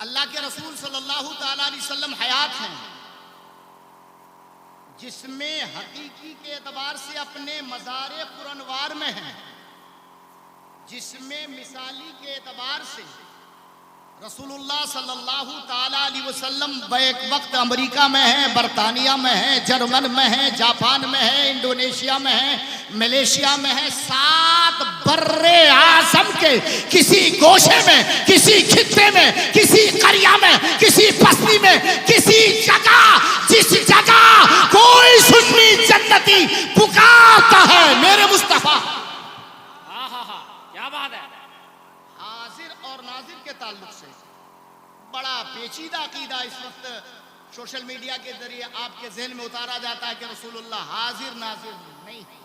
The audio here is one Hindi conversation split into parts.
अल्लाह के रसूल सल्लल्लाहु ताला अलैहि वसल्लम हयात हैं, जिसमें हकीकी के एतबार से अपने मज़ार कुरनवार में हैं, जिसमें मिसाली के एतबार से रसूलुल्लाह सल्लल्लाहु ताला अलैहि वसल्लम बैक वक्त अमेरिका में है, बरतानिया में है, जर्मन में है, जापान में है, इंडोनेशिया में है, मलेशिया में है, 7 बर्रे आज़म के किसी गोशे में, किसी खित्ते में, किसी करिया में, किसी बस्ती में, किसी जगह, जिस जगह कोई सुन्नी जन्नती पुकारता है मेरे मुस्तफा, क्या बात है। हाजिर और नाजिर के ताल्लुक से बड़ा पेचीदा अकीदा इस वक्त सोशल मीडिया के जरिए आपके जहन में उतारा जाता है कि रसूलुल्लाह हाजिर नाजिर नहीं है।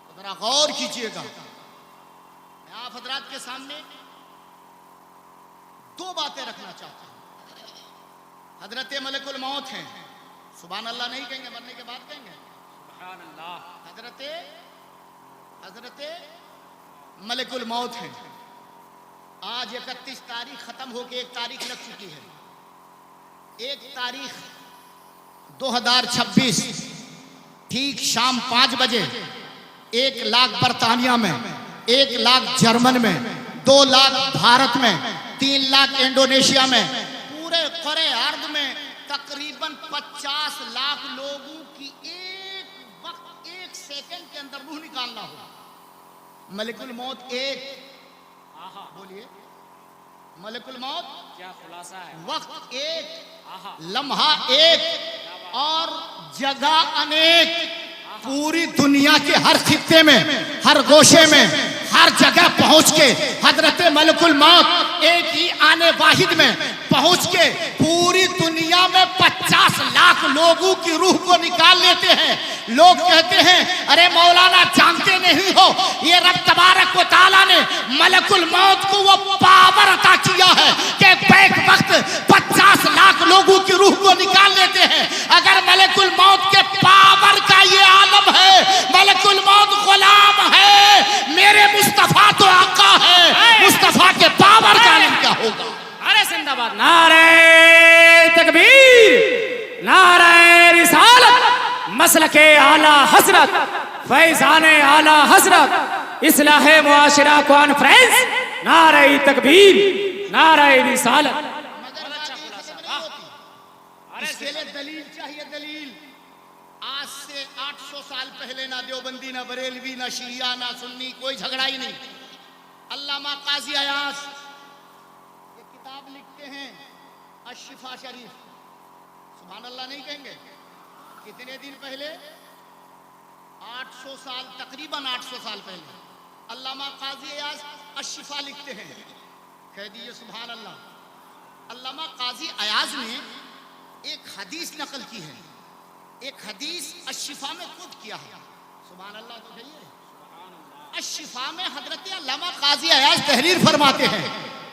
तो जरा गौर कीजिएगा, मैं आप हजरात के सामने 2 बातें रखना चाहता हूं। हजरत मलकुल मौत हैं, सुभान अल्लाह नहीं कहेंगे, मरने के बाद कहेंगे सुभान अल्लाह। हजरत मलकुल मौत हैं। आज 31 तारीख खत्म होके 1 तारीख लग चुकी है। 1 तारीख 2026 ठीक शाम 5 बजे 1 लाख बरतानिया में, 1 लाख जर्मन में, 2 लाख भारत में, 3 लाख इंडोनेशिया में, पूरे करे अर्द में तकरीबन 50 लाख लोगों की एक वक्त 1 सेकंड के अंदर रूह निकालना हो। मलकुल मौत एक, बोलिए, मलकुल मौत क्या खुलासा है। वक्त एक, लम्हा एक और जगह अनेक। पूरी दुनिया के हर खित्ते में, हर गोशे में, हर जगह पहुंच के हजरत मलकुल मौत एक ही आने वाहिद में पहुंच के पूरी दुनिया में 50 लाख लोगों की रूह को निकाल लेते हैं। लोग कहते हैं अरे मौलाना जानते नहीं हो, ये रब तबारक व तआला ने मलकुल मौत को वो पावर अता किया है कि बैक वक्त 50 लाख लोगों की रूह को निकाल लेते हैं। अगर मलकुल मौत के पावर का ये आलम है, मलकुल मौत गुलाम है, मेरे मुस्तफा तो आका है, मुस्तफा के पावर का आलम क्या होगा। अरे जिंदाबाद, नारे तकबीर, नारे रिसालत, मसलके आला हजरत, फैजाने आला हजरत, इस्लाहे मुआशिरा कॉन्फ्रेंस, नारे तकबीर, नारे रिसालत। मगर इसके लिए दलील चाहिए, दलील। आज से 800 साल पहले ना देवबंदी, ना बरेलवी, ना शिया, ना सुन्नी, कोई झगड़ा ही नहीं। अल्लामा काजी अयाज ये किताब लिखते हैं अशिफा शरीफ, सुभान अल्लाह नहीं कहेंगे। कितने दिन पहले? 800 साल, तकरीबन 800 साल पहले अल्लामा काजी अयाज अशिफा लिखते हैं। कह दीजिए सुभान अल्लाह। अल्लामा काजी अयाज ने एक हदीस नकल की है, एक हदीस अशिफा में खुद किया है, सुभान अल्लाह। तो कहिए अशिफा में हजरत अल्लामा काजी अयाज तहरीर फरमाते हैं।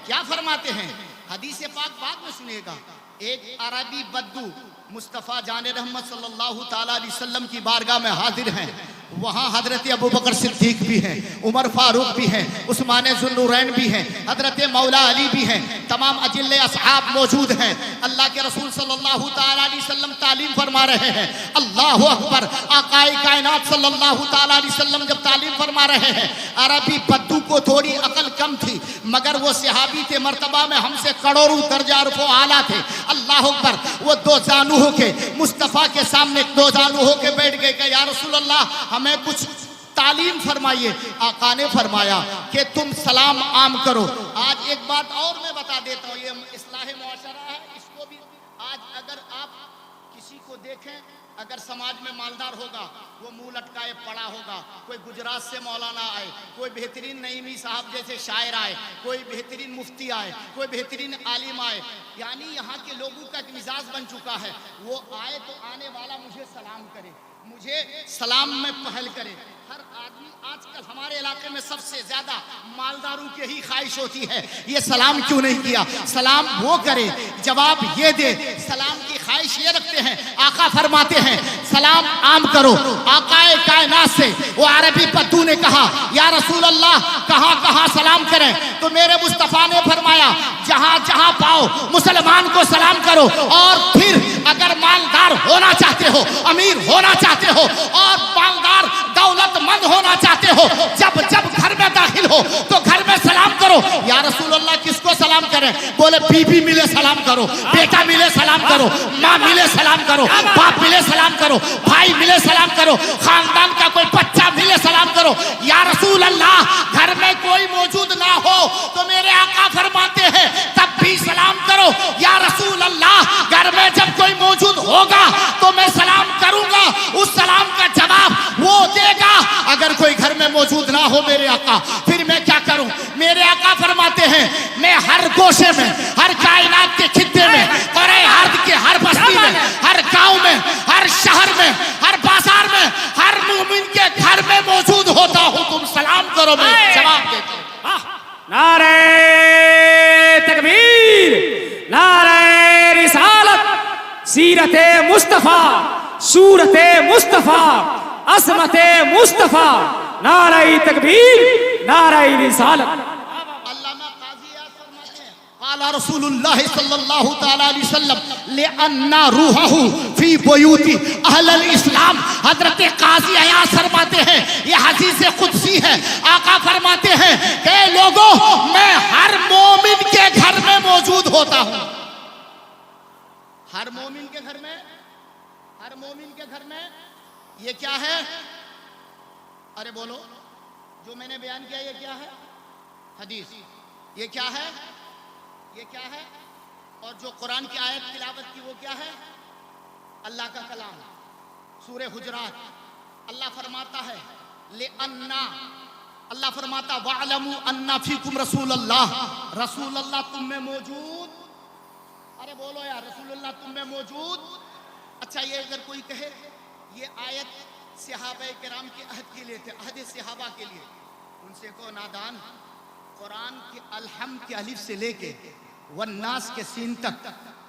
क्या फरमाते हैं? हदीस पाक बाद में सुनिएगा। एक अरबी बद्दू मुस्तफ़ा जान रहमत सल्लल्लाहु ताला अलैहि वसल्लम की बारगाह में हाजिर हैं। वहाँ हजरत अबू बकर सिद्दीक भी हैं, उमर फारूक भी हैं, उस्मान ज़ुन्नुरैन भी हैं, हजरत मौला अली भी हैं, तमाम अजिल्ले असहाब मौजूद हैं। अल्लाह के रसूल सल्लल्लाहु ताला अलैहि वसल्लम तालीम फरमा रहे हैं। अल्लाहु अकबर। आकाए कायनात सल्लल्लाहु ताला अलैहि वसल्लम जब तालीम फरमा रहे हैं, अरबी बद्दू को थोड़ी अकल कम थी, मगर वो सहाबी थे, मर्तबा में हमसे करोड़ों दर्जा रुपो आला थे। अल्लाहु अकबर। वो 2 जानू होके मुस्तफ़ा के सामने 2 जानू होके बैठ गए कि या रसूल अल्लाह हमें कुछ तालीम फरमाइए। आका ने फरमाया कि तुम सलाम आम करो। आज एक बात और मैं बता देता हूँ, ये इस्लाह मुआशरा है, इसको भी आज अगर आप किसी को देखें, अगर समाज में मालदार होगा वो मुंह लटकाए पड़ा होगा, कोई गुजरात से मौलाना आए, कोई बेहतरीन नईमी साहब जैसे शायर आए, कोई बेहतरीन मुफ्ती आए, कोई बेहतरीन आलिम आए, यानी यहाँ के लोगों का एक मिजाज बन चुका है, वो आए तो आने वाला मुझे सलाम करे, मुझे सलाम में पहल करे। हर आदमी आजकल हमारे इलाके में सबसे ज्यादा मालदारों की ही ख्वाहिश होती है, ये सलाम क्यों नहीं किया, सलाम वो करे, जवाब ये दे, सलाम की ख्वाहिश ये रखते हैं, आका फरमाते हैं सलाम आम करो। आकाए कायनात से वो अरबी पद्दू ने कहा या रसूल अल्लाह कहां कहां सलाम करें? तो मेरे मुस्तफा ने फरमाया जहां जहां पाओ मुसलमान को सलाम करो। और फिर अगर मालदार होना चाहते हो, अमीर होना चाहते हो और मालदार दौलतमंद होना चाहते हो, जब जब घर में दाखिल हो तो घर में सलाम करो। या रसूल अल्लाह किसको सलाम करें? बोले बीबी मिले सलाम करो, बेटा मिले सलाम करो, माँ मिले सलाम करो, बाप मिले सलाम करो, भाई मिले सलाम करो, खानदान का कोई बच्चा मिले सलाम करो। या रसूल अल्लाह घर में कोई मौजूद ना हो तो मेरे आका फरमाते हैं तब भी सलाम करो। या रसूल अल्लाह घर में जब कोई मौजूद होगा तो मैं सलाम करूंगा, उस सलाम का जवाब वो देगा। अगर कोई घर में मौजूद ना हो मेरे आका, फिर मैं क्या करूं? मेरे आका फरमाते हैं मैं हर गोशे में, हर कायनात के खित्ते में, और अर्द के हर बस्ती में, हर गांव में, हर शहर में, हर बाजार में, हर मोमिन के घर में मौजूद होता हूं। तुम सलाम करो, मैं जवाब देता हूं। नारे तकबीर, नारे रिसालत, सीरते मुस्तफा, सूरते मुस्तफा, असमते मुस्तफा, नारे तकबीर, नारे रिसालत। अल्लामा काजी याद फरमाते हैं काला रसूलुल्लाह सल्लल्लाहु तआला अलैहि वसल्लम लिअन्ना रूहहु फी बुयूति अहलल इस्लाम। हजरत काजी अयाज फरमाते हैं ये हदीस कुदसी है। आका फरमाते हैं कि लोगों मैं हर मोमिन के घर में मौजूद होता हूं। हर मोमिन के घर में, हर मोमिन के घर में। ये क्या है? अरे बोलो, जो मैंने बयान किया ये क्या है? हदीस। ये क्या है? ये क्या है? और जो कुरान की आयत तिलावत की वो क्या है? अल्लाह का कलाम। सूरह हुजरात अल्लाह फरमाता है ले अन्ना, अल्लाह फरमाता वअलमू अन्ना फीकुम रसूलुल्लाह, रसूलुल्लाह तुम में मौजूद। अरे बोलो यार, रसूलुल्लाह तुम में मौजूद। अच्छा ये अगर कोई कहे ये आयत सहाबा किराम के अहद के लिए थे, अहद सहाबा के लिए, उनसे को नादान, कुरान के अलहम के अलिफ से लेके वन्नास के सीन तक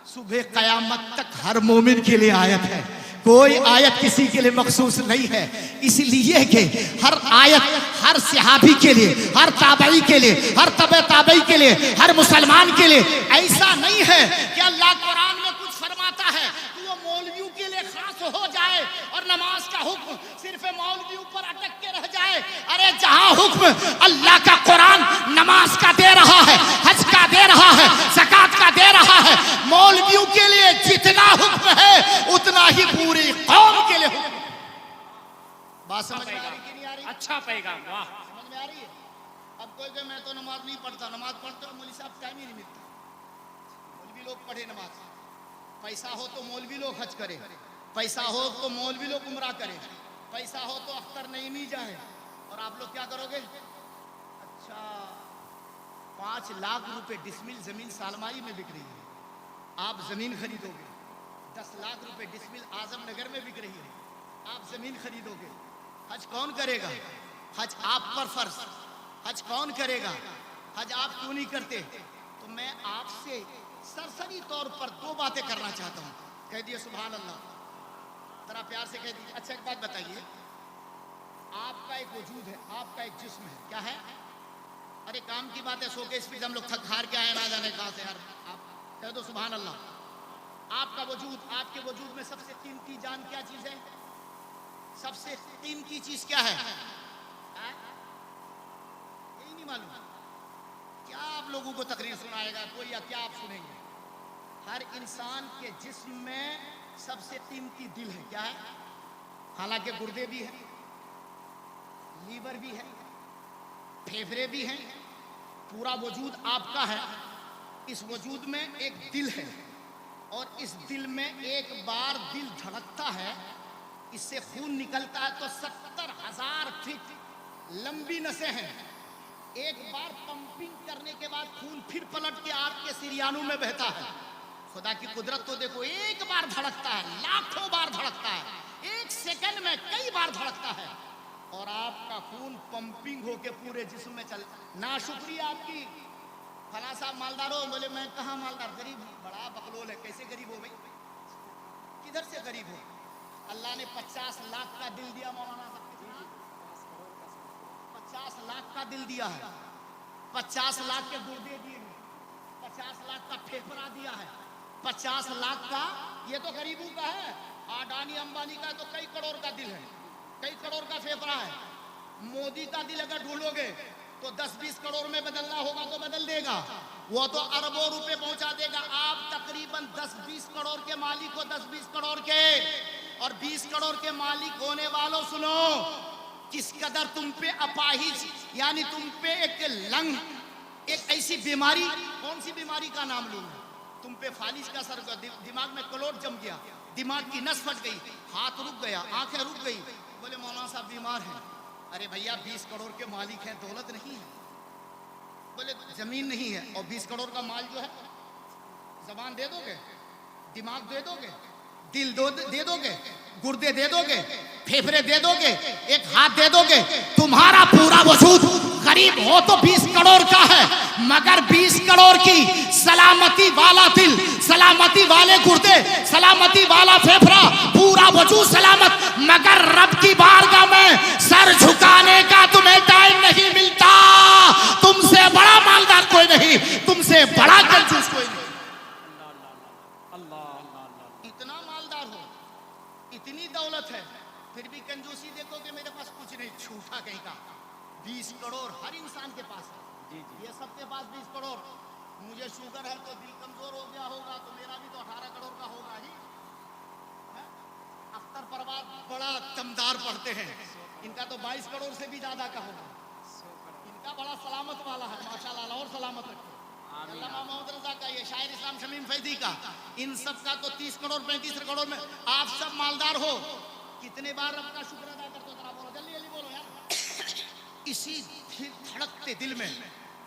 सुबह कयामत तक हर मोमिन के लिए आयत है। कोई आयत किसी के लिए मखसूस नहीं है। इसलिए कि हर आयत हर सहाबी के लिए, हर ताबई के लिए, हर तबे ताबई के लिए, हर मुसलमान के लिए। ऐसा नहीं है कि अल्लाह कुरान में कुछ फरमाता है तो वो मौलवियों के लिए खास हो जाए और नमाज का हुक्म सिर्फ मौलवियों पर अटक के रह जाए। अरे जहां हुक्म अल्लाह का कुरान नमाज का दे रहा है, हज का दे रहा है, ज़कात का दे रहा है, मौलवियों के लिए जितना हुक्म है उतना ही पूरी कौम के लिए हुक्म। बात समझ में आ रही कि नहीं आ रही? अच्छा पैगाम, वाह। समझ में आ रही है? अब कोई कहे मैं तो नमाज नहीं पढ़ता, नमाज पढ़ते हो मौलवी साहब टाइम ही नहीं मिलता। मौलवी लोग पढ़े नमाज, पैसा हो तो मौलवी लोग हज करे, पैसा हो तो मौलवी लोग उमरा करे, पैसा हो तो अख्तर नईमी जाए, और आप लोग क्या करोगे? अच्छा 5 लाख रुपए डिसमिल जमीन सालमाई में बिक रही है, आप जमीन खरीदोगे। 10 लाख रुपए डिसमिल आजमनगर में बिक रही है, आप जमीन खरीदोगे। हज कौन करेगा? हज आप पर फर्ज, हज कौन करेगा? हज आप क्यों नहीं करते? तो मैं आपसे सरसरी तौर पर 2 बातें करना चाहता हूं। कह दिए सुभान अल्लाह, जरा प्यार से कह दीजिए। अच्छा एक बात बताइए, आपका एक वजूद है, आपका एक जिस्म है, क्या है? अरे काम की बात है, सो के स्पीड हम लोग थक हार के आए, ना जाने कहां से यार। आप कह दो सुभान अल्लाह। आपका वजूद, आपके वजूद में सबसे कीमती जान क्या चीज है? सबसे कीमती चीज क्या है? यही नहीं मालूम? क्या आप लोगों को तकरीर सुनाएगा कोई, या क्या आप सुनेंगे? हर इंसान के जिस्म में सबसे कीमती दिल है, क्या है? हालांकि गुर्दे भी हैं, लीवर भी है, फेफड़े भी हैं, पूरा वजूद आपका है। इस वजूद में एक दिल है, और इस दिल में एक बार दिल धड़कता है, इससे खून निकलता है तो 70,000 फीट लंबी नसें हैं। एक बार पंपिंग करने के बाद खून फिर पलट के आपके सिरियानों में बहता है। खुदा की कुदरत तो देखो, एक बार धड़कता है, लाखों बार धड़कता है, एक सेकंड में कई बार धड़कता है, और आपका खून पंपिंग होके पूरे जिस्म में चल। ना शुक्रिया आपकी, फला साहब मालदार हो, बोले मैं कहाँ मालदार, गरीब हूँ। बड़ा बकलोल है, कैसे गरीब हो भाई? इधर से गरीब हो। अल्लाह ने 50 लाख का दिल दिया मौलाना साहब, 50 लाख का दिल दिया है, 50 लाख के गुर्दे दिए हैं, 50 लाख का फेफड़ा दिया है, 50 लाख का, ये तो गरीबों का है। अडानी अंबानी का तो कई करोड़ का दिल है, कई करोड़ का फेफड़ा है। मोदी का दिल अगर ढूंढोगे तो 10-20 करोड़ में बदलना होगा तो बदल देगा, वो तो अरबों रुपए पहुंचा देगा। आप तकरीबन 10-20 करोड़ के मालिक हो, 10-20 करोड़ के, और 20 करोड़ के मालिक होने वालों सुनो, किस कदर तुम पे अपाहिज, यानी तुम पे एक लंग, एक ऐसी बीमारी, कौन सी बीमारी का नाम लूं, तुम पे फालिज का असर, दिमाग में क्लोट जम गया, दिमाग की नस फट गई, हाथ रुक गया, आंखें रुक गई। बोले मौलाना साहब बीमार हैं। अरे भैया 20 करोड़ के मालिक हैं, दौलत नहीं है, बोले जमीन नहीं है, और 20 करोड़ का माल जो है, जबान दे दोगे, दिमाग दे दोगे, दिल दे दोगे, गुर्दे दे दोगे, फेफड़े दे दोगे, एक हाथ दे दोगे, तुम्हारा पूरा वजूद गरीब हो तो 20 करोड़ का है, मगर 20 करोड़ की सलामती वाला दिल, सलामती वाले गुर्दे, सलामती वाला फेफड़ा, पूरा वजूद सलामत, मगर रब की बारगाह में सर झुकाने का तुम्हें टाइम नहीं मिलता। तुमसे बड़ा मालदार कोई नहीं, तुमसे बड़ा कंजूस कोई नहीं। इतना मालदार हो, इतनी दौलत है, फिर भी कंजूसी देखो कि मेरे पास कुछ नहीं, झूठा कहीं का। 20 करोड़ हर इंसान के पास है, ये सबके पास 20 करोड़। मुझे शुगर है तो दिल कमजोर हो गया होगा, तो मेरा भी तो 18 करोड़ का होगा ही। अख्तर परवाज बड़ा दमदार पढ़ते हैं, इनका तो 22 करोड़ से भी ज्यादा का होगा। इनका बड़ा सलामत वाला है माशाल्लाह, और सलामत रखे। अल्लामा मोहम्मद रजा का, ये शायर इस्लाम शमीम फैदी का, इन सब का तो 30 करोड़ 35 करोड़ में। आप सब मालदार हो, कितने बार रब का शुक्र अदा करते हो? जरा बोलो, जल्दी जल्दी बोलो यार। इसी धड़कते दिल में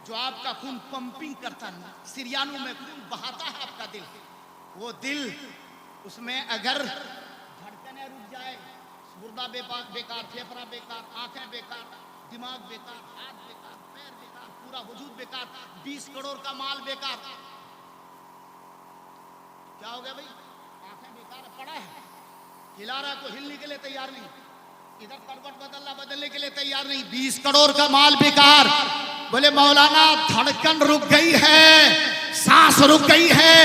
जो आपका खून पंपिंग करता है, सिरियानों में खून बहाता है आपका दिल, वो दिल, उसमें अगर धड़कनें रुक जाए, गुर्दा बेकार, फेफड़ा बेकार, आंखें बेकार, दिमाग बेकार, हाथ बेकार, पैर बेकार, पूरा वजूद बेकार, 20 करोड़ का माल बेकार, क्या हो गया भाई? आंखें बेकार पड़ा है, हिला रहा है तो हिलने के लिए तैयार नहीं, इधर करवट बदलना बदलने के लिए तैयार नहीं, 20 करोड़ का माल बेकार। बोले मौलाना धड़कन रुक गई है, सांस रुक गई है,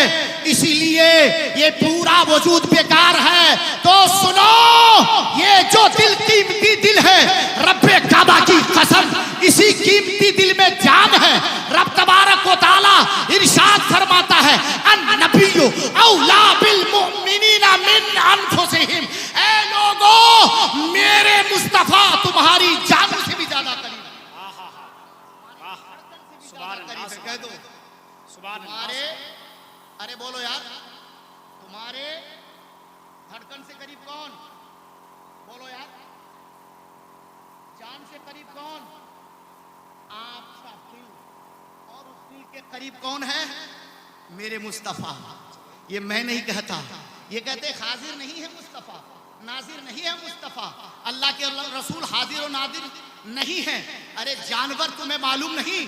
इसीलिए ये पूरा वजूद बेकार है। तो सुनो, ये जो दिल कीमती दिल है, रब्बे काबा की कसम, इसी कीमती दिल में जान है। रब तबारक व तआला इरशाद फरमाता है, अन्नबिय्यु औला बिल मुमिनीना मिन अनफुसिहिम, ऐ लोगों, मेरे मुस्तफा तुम्हारी जान से भी ज्यादा करीब है। कह दो तुम्हारे, अरे बोलो यार, तुम्हारे धड़कन से करीब कौन? बोलो यार, जान से करीब कौन? आपका दिल। और उस दिल के करीब कौन है? मेरे मुस्तफा। ये मैं नहीं कहता, ये कहते हाजिर नहीं है मुस्तफा, नाजिर नहीं है मुस्तफा, अल्लाह के रसूल हाजिर और नादिर नहीं है। अरे जानवर तुम्हें मालूम नहीं,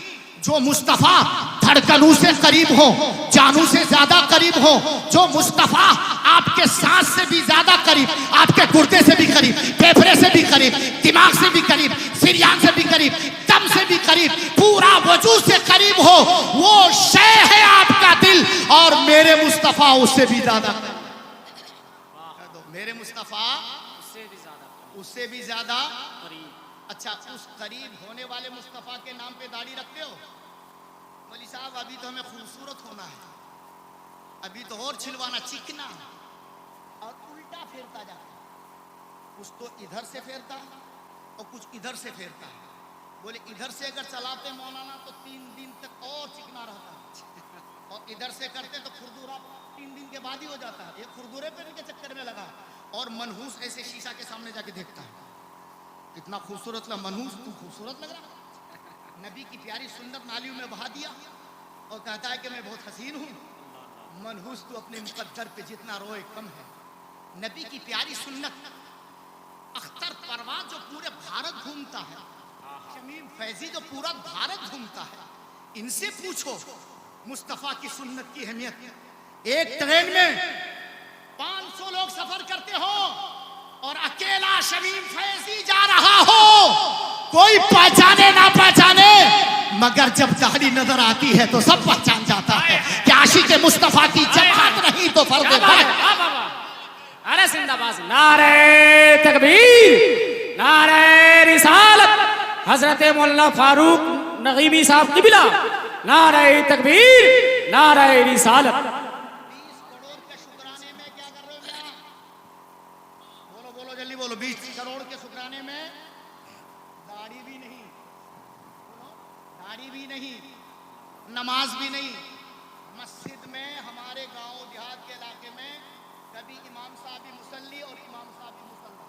जो मुस्तफा धड़कनों से करीब हो, जानू से ज्यादा करीब हो, जो मुस्तफा आपके सांस से भी ज्यादा करीब, आपके गुर्दे से भी करीब, फेफड़े से भी करीब, दिमाग से भी करीब, सिरियान से भी करीब, दम से भी करीब, पूरा वजूद से करीब हो, वो शय है आपका दिल, और मेरे मुस्तफा उससे भी ज्यादा करीब। मेरे मुस्तफा उससे भी ज्यादा करीब। अच्छा, उस करीब होने वाले मुस्तफा के नाम पे दाढ़ी रखते हो? मौलवी साहब अभी तो हमें खूबसूरत होना है, अभी तो और छिलवाना, चिकना, और उल्टा फेरता जाता है, कुछ तो इधर से फेरता है और कुछ इधर से फेरता है। बोले इधर से अगर चलाते मौलाना तो 3 दिन तक और चिकना रहता है, और इधर से करते तो खुरदुरा 3 दिन के बाद ही हो जाता है। ये खुरदुरे पे के चक्कर में लगा, और मनहूस ऐसे शीशा के सामने जाके देखता है, इतना खूबसूरत लगा, मनहूस तू खूबसूरत लग रहा। नबी की प्यारी सुन्नत नालियों में बहा दिया और कहता है कि मैं बहुत हसीन हूँ। मनहूस तू अपने मुकद्दर पे जितना रोए कम है। नबी की प्यारी सुन्नत, अख्तर परवाज जो पूरे भारत घूमता है, शमीम फैजी जो पूरा भारत घूमता है, इनसे पूछो मुस्तफा की सुन्नत की अहमियत। एक ट्रेन में 5 500 लोग सफर करते हो और अकेला शमीम फैजी जा रहा हो, कोई पहचाने ना पहचाने, मगर जब दाढ़ी नजर आती है तो सब पहचान जाता है कि आशिक मुस्तफा की जमात नहीं तो फर्द वाहिद। अरे जिंदाबाद, नारे तकबीर, नारे रिसालत, हजरत मौलाना फारूक नगीमी साहब किबला, नारे तकबीर, नारे रिसालत। 20 करोड़ के शुक्राने में क्या कर रहे हो क्या? बोलो बोलो जल्दी बोलो। 20 करोड़ के शुक्राने में दाढ़ी भी नहीं, दाढ़ी भी नहीं, नमाज भी नहीं। मस्जिद में हमारे गांव देहात के इलाके में कभी इमाम साहब भी मुसल्ली और इमाम साहब भी मुसल्ला,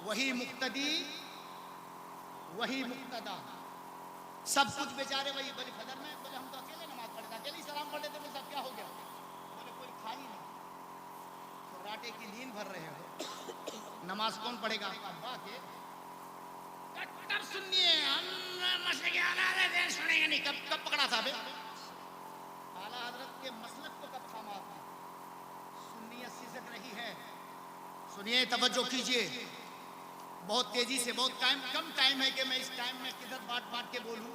वही मुक्तदी वही मुक्तदा, सब कुछ बेचारे वही। बोले फजर में, बोले हम तो अकेले नमाज पढ़ते, अकेले ही सलाम पढ़ लेते। बोले सब क्या हो गया? बोले कोई खा ही नहीं, राटे की नींद भर रहे हो, नमाज कौन पढ़ेगा? आपका अब्बा के कट्टर सुनिए, हम मसले के आला देर सुनेंगे नहीं। कब पकड़ा था बे? आला हजरत के मसलक को कब थामा आपने? सुन्नियत सिजक रही है। सुनिए, तवज्जो कीजिए, बहुत तेजी से, बहुत कम टाइम है कि मैं इस टाइम में किधर बांट बांट के बोलूं।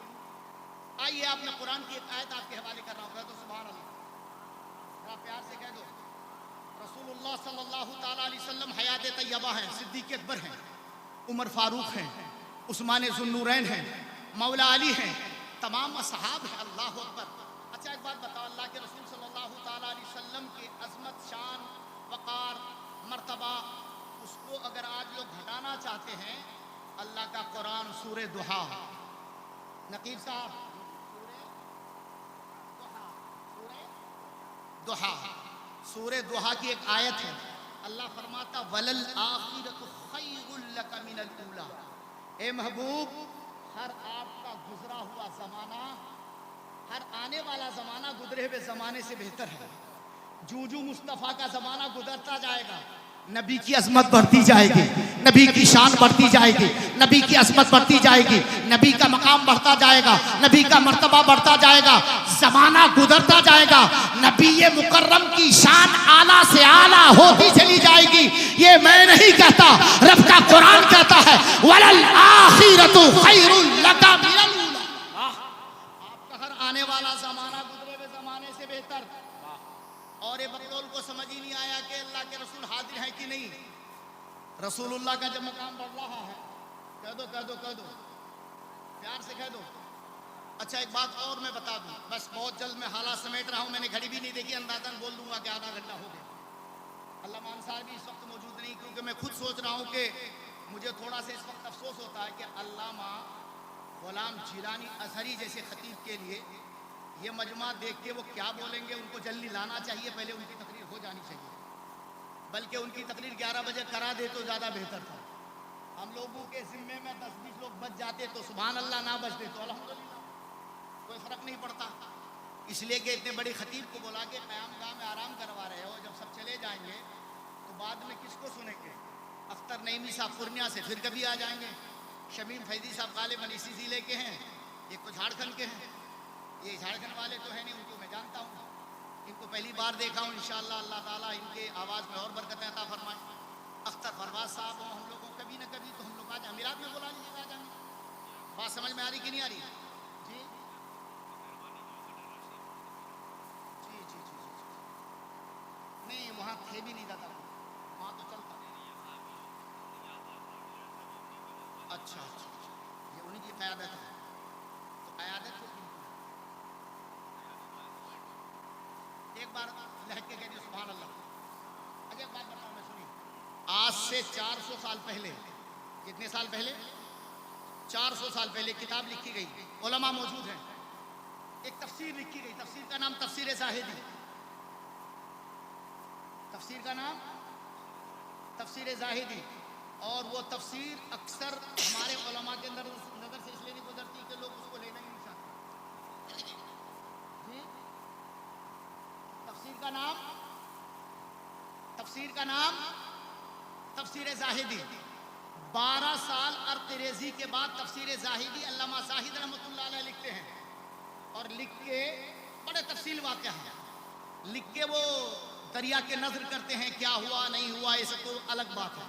आइए, आपने कुरान की एक आयत आपके हवाले कर रहा हूं, तो सुभान अल्लाह, प्यार से कह दो। रसूलुल्लाह सल्लल्लाहु ताला अलैहि वसल्लम हयात तैयबा हैं, सिद्दीक अकबर हैं, उमर फारूक हैं, उस्मान ज़ुन्नूरैन हैं, मौला अली हैं, तमाम असहाब हैं। अल्लाह अकबर। अच्छा एक बात बताओ, अल्लाह के रसूल सल्लल्लाहु ताला अलैहि वसल्लम के अज़मत, शान, वक़ार, मर्तबा, उसको अगर आज लोग घटाना चाहते हैं, अल्लाह का कुरान सूरे दुहा, नकीब साहब, दुहा, सूरे दुहा की एक आयत है। अल्लाह फरमाता वलल आखिरतु खैरुल लक मिनल ऊला। ए महबूब, हर आपका गुजरा हुआ जमाना, हर आने वाला जमाना गुजरे हुए जमाने से बेहतर है। जूजू मुस्तफ़ा का जमाना गुजरता जाएगा, नबी की अजमत बढ़ती जाएगी, नबी की शान बढ़ती जाएगी, नबी की अजमत बढ़ती जाएगी, नबी का मकाम बढ़ता जाएगा, नबी का मर्तबा बढ़ता जाएगा, जमाना गुजरता जाएगा, नबी मुकर्रम की शान आला से आला होती चली जाएगी। ये मैं नहीं कहता, रब का कुरान कहता है वलल आखिरतु खैरुल लका मिनल ऊला। आपका हर आने वाला जमाना गुजरे हुए जमाने से बेहतर। और ये बकौल को समझ ही नहीं आया कि अल्लाह के रसूल हाजिर हैं कि नहीं। रसूलुल्लाह का जब मकाम बढ़ रहा है, कह दो कह दो कह दो, प्यार से कह दो। अच्छा एक बात और मैं बता दूं, बस बहुत जल्द मैं हालात समेट रहा हूं, मैंने घड़ी भी नहीं देखी, अंदाजन बोल दूंगा कि आधा घंटा हो गया। अल्लाह मान साहब भी इस वक्त मौजूद नहीं, क्योंकि मैं खुद सोच रहा हूं कि मुझे थोड़ा सा इस वक्त अफसोस होता है कि अल्लामा गुलाम जिलानी अजहरी जैसे खतीब के लिए ये मजमा देख के वो क्या बोलेंगे, उनको जल्दी लाना चाहिए, पहले उनकी तकरीर हो जानी चाहिए। बल्कि उनकी तकरीर 11 बजे करा दे तो ज़्यादा बेहतर था। हम लोगों के जिम्मे में 10-20 लोग बच जाते तो सुभान अल्लाह, ना बचते तो अल्हम्दुलिल्लाह, कोई फ़र्क नहीं पड़ता। इसलिए कि इतने बड़ी खतीब को बुला के क़याम गाह में आराम करवा रहे हो, जब सब चले जाएंगे तो बाद में किसको सुनेंगे? अख्तर नईमी साहब पूर्णिया से फिर कभी आ जाएंगे, शमीम फैजी साहब गालिबन इसी ज़िले के हैं, एक तो झारखंड के हैं, ये झारखंड वाले तो है नहीं, उनको मैं जानता हूँ, इनको पहली बार देखा हूँ। इंशाअल्लाह अल्लाह ताला इनके आवाज़ में और बरकत अता फरमाए। अख्तर फरवाज साहब हो, हम लोगों कभी न कभी तो हम लोग आज अमीरात में बुला लीजिएगा, आ जाएंगे। बात समझ में आ रही कि नहीं आ रही? जी जी जी जी जी नहीं, वहाँ थे भी नहीं दादा, वहाँ तो चलता। अच्छा अच्छा, ये उन्हीं की क़यादत है, तो क़यादत तो एक बार लहक के कह दिया सुभान अल्लाह। अगर एक बात बताऊं मैं, सुनिए, आज से 400 साल पहले, कितने साल पहले? 400 साल पहले किताब लिखी गई, उलमा मौजूद हैं, एक तफसीर लिखी गई, तफसीर का नाम तफसीर ज़ाहिदी, तफसीर का नाम तफसीर ज़ाहिदी। और वो तफसीर अक्सर हमारे उलमा के नज़र से इसलिए नहीं गुजरती कि लोग उसको लेना ही नहीं चाहते। जी, तफसीर का नाम तफसीर ज़ाहिदी। 12 साल अर्तरेजी के बाद तफसीर ज़ाहिदी अल्लामा ज़ाहिद रहमतुल्लाह अलैह लिखते हैं, और लिख के बड़े तफसील वाक़या है, लिख के वो दरिया के नजर करते हैं क्या हुआ नहीं हुआ, ये सब तो अलग बात है।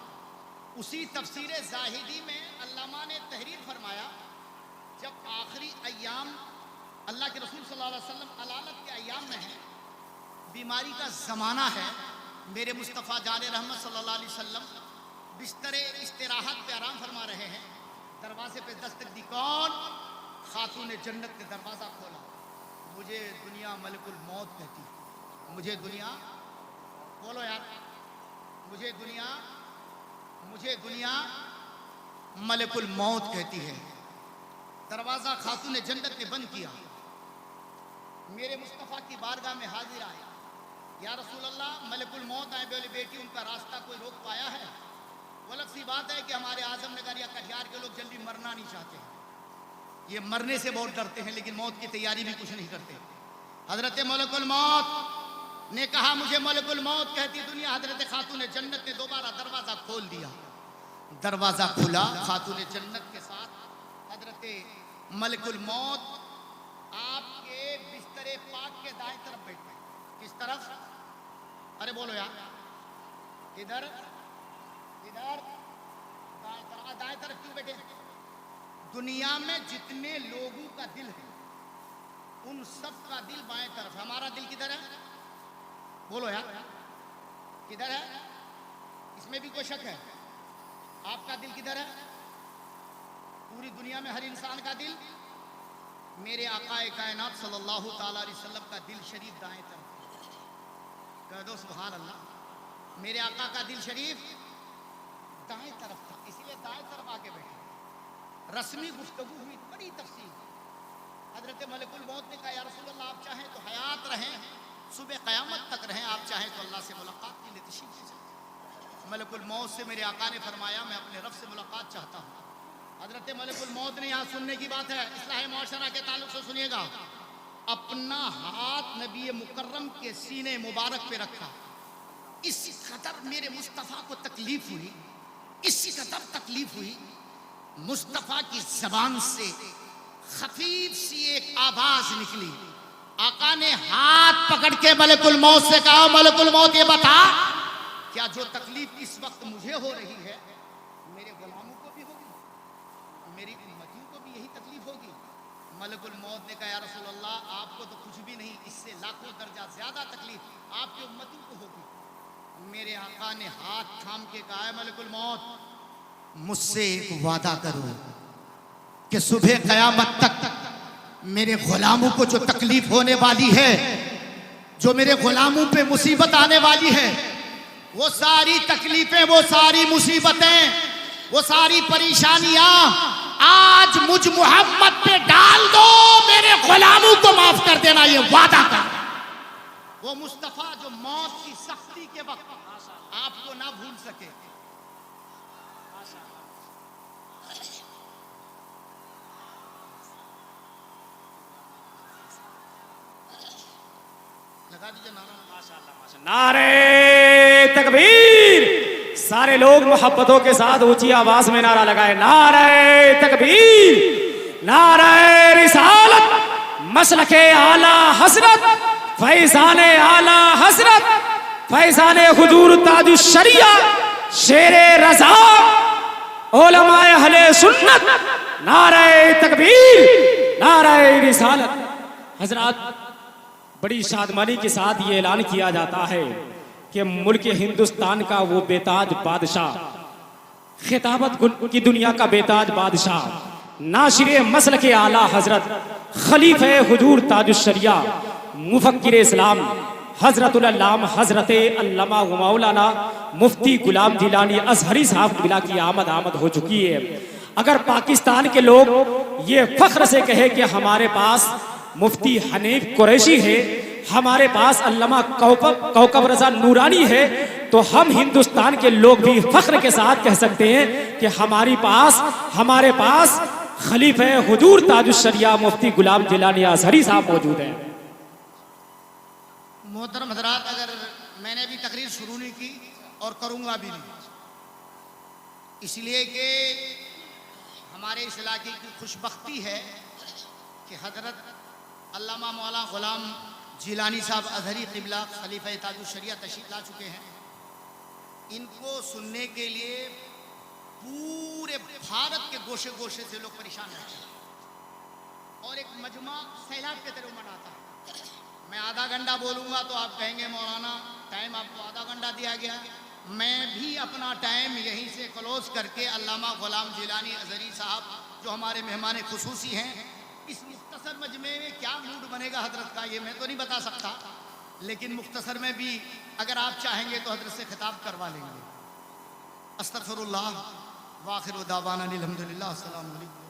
उसी तफसीर जाहिदी में अल्लामा ने तहरीर फरमाया, जब आखिरी अय्याम अल्लाह के रसूल सल्लल्लाहु अलैहि वसल्लम अलालत के अय्याम में है, बीमारी का ज़माना है, मेरे मुस्तफ़ा जान रहमत सल्लल्लाहु अलैहि वसल्लम बिस्तरे इस्तिराहत पे आराम फरमा रहे हैं, दरवाजे पे दस्तक दी, कौन? खातून जन्नत ने दरवाज़ा खोला। मुझे दुनिया मलकुल मौत कहती है, मुझे दुनिया, बोलो यार, मुझे दुनिया मलकुल मौत कहती है। दरवाज़ा खातून जन्नत ने बंद किया, मेरे मुस्तफ़ा की बारगाह में हाजिर आए, या रसूल अल्लाह मलकुल मौत आए, बोले बेटी उनका रास्ता कोई रोक पाया है? वो अलग सी बात है कि हमारे आजम नगर या कटिहार के लोग जल्दी मरना नहीं चाहते हैं, ये मरने से बहुत डरते हैं, लेकिन मौत की तैयारी भी कुछ नहीं करते। हजरत मलकुल मौत ने कहा मुझे मलकुल मौत कहती दुनिया। हजरत खातून जन्नत ने दोबारा दरवाज़ा खोल दिया, दरवाज़ा खुला, खातून जन्नत के साथ हजरत मलकुल मौत आपके बिस्तरे पाक के दाएं तरफ बैठे। किस तरफ? अरे बोलो यार, किधर? इधर दाएं तरफ। दाएं तरफ क्यों बैठे? दुनिया में जितने लोगों का दिल है उन सब का दिल बाएं तरफ। हमारा दिल किधर है? बोलो यार, किधर है? इसमें भी कोई शक है? आपका दिल किधर है? पूरी दुनिया में हर इंसान का दिल मेरे आकाए कायनात सल्लल्लाहु ताला अलैहि वसल्लम का दिल शरीफ दाएं तरफ। कह दो सुभान अल्लाह। मेरे आका का दिल शरीफ दाएं तरफ था, इसलिए दाएं तरफ आके बैठे। रस्मी गुफ्तगू हुई, बड़ी तफसील। हजरत मलकुल मौत ने कहा या रसूल अल्लाह, आप चाहें तो हयात रहें, सुबह क़यामत तक रहें, आप चाहें तो अल्लाह से मुलाकात के लिए तशरीफ़ कीजिए। मलकुल मौत से मेरे आका ने फरमाया मैं अपने रब से मुलाकात चाहता हूँ। हजरत मलकुल मौत ने, यहाँ सुनने की बात है, इस्लाह मुआशरा के ताल्लुक से सुनिएगा, अपना हाथ नबी मुकर्रम के सीने मुबारक पे रखा। इसी कदर मेरे मुस्तफ़ा को तकलीफ हुई, इसी कदर तकलीफ हुई, मुस्तफ़ा की जबान से खफीफ सी एक आवाज निकली। आका ने हाथ पकड़ के मलकुल मौत से कहा, मलकुल मौत ये बता, क्या जो तकलीफ इस वक्त मुझे हो रही है मेरे गुलामों को भी होगी, मेरी उम्मतियों को भी यही तकलीफ होगी? मलकुल मौत ने कहा या रसूल अल्लाह, आपको तो कुछ भी नहीं, इससे लाखों दर्जा ज्यादा तकलीफ आपकी उम्मतियों को होगी। मेरे आका ने हाथ थाम के कहा, मलकुल मौत मुझसे एक वादा करो कि सुबह क़यामत तक मेरे गुलामों को जो तकलीफ होने वाली है, जो मेरे गुलामों पे मुसीबत आने वाली है, वो सारी तकलीफें, वो सारी मुसीबतें, वो सारी परेशानियां आज मुझ मोहम्मद पे डाल दो, मेरे गुलामों को माफ कर देना, ये वादा कर। वो मुस्तफा जो मौत की सख्ती के वक्त आपको ना भूल सके। लगा दीजिए नारा। नारे तकबीर। सारे लोग मोहब्बतों के साथ ऊंची आवाज में नारा लगाए, नारे तकबीर, नारे रिसालत, मसलके आला हजरत, फैजाने आला हजरत, फैजाने हुजूर ताजुश शरिया, शेरे रजा, उलमाए अहले सुन्नत, नारे तकबीर, नारे रिसालत। हजरत, बड़ी शादमानी के साथ ये ऐलान किया जाता है कि मुल्क हिंदुस्तान का वो बेताज बादशाह, खिताबत की दुनिया का बेताज बादशाह, नाशिरे मसल के आला हजरत, खलीफे हुजूर ताजुश शरिया, मुफक्किर इस्लाम हजरतुल अल्लाम हजरत अल्लामा मौलाना मुफ्ती गुलाम जिलानी अजहरी साहब बिला की आमद हो चुकी है। अगर पाकिस्तान के लोग ये फख्र से कहे कि हमारे पास मुफ्ती हनीफ कुरैशी है, हमारे पास अल्लामा कौकब रजा नूरानी है, तो हम हिंदुस्तान के लोग भी फख्र के साथ कह सकते हैं कि हमारे पास खलीफे हुजूर ताजुश शरिया मुफ्ती गुलाम जिलानी अजहरी साहब मौजूद हैं। मोहतरम हजरात, अगर मैंने भी तकरीर शुरू नहीं की और करूंगा भी नहीं, इसलिए कि हमारे इस इलाके की खुशबख्ती है कि हजरत अल्लामा मौला गुलाम जिलानी साहब अजहरी क़िबला खलीफा ताजुल शरिया तशरीफ ला चुके हैं। इनको सुनने के लिए पूरे भारत के गोशे गोशे से लोग परेशान रहते हैं और एक मजमा सैलाब के तरह मनाता है। मैं आधा घंटा बोलूँगा तो आप कहेंगे मौलाना टाइम आपको आधा घंटा दिया गया। मैं भी अपना टाइम यहीं से क्लोज करके अल्लामा ग़ुलाम जिलानी अज़हरी साहब जो हमारे मेहमान खुसूसी हैं, इस मुख्तसर मजमे में क्या मूड बनेगा हजरत का ये मैं तो नहीं बता सकता, लेकिन मुख्तसर में भी अगर आप चाहेंगे तो हजरत से खिताब करवा लेंगे। अस्तग़फिरुल्लाह व आखिरु दावाना अनिल हम्दुलिल्लाह, अस्सलामु अलैकुम।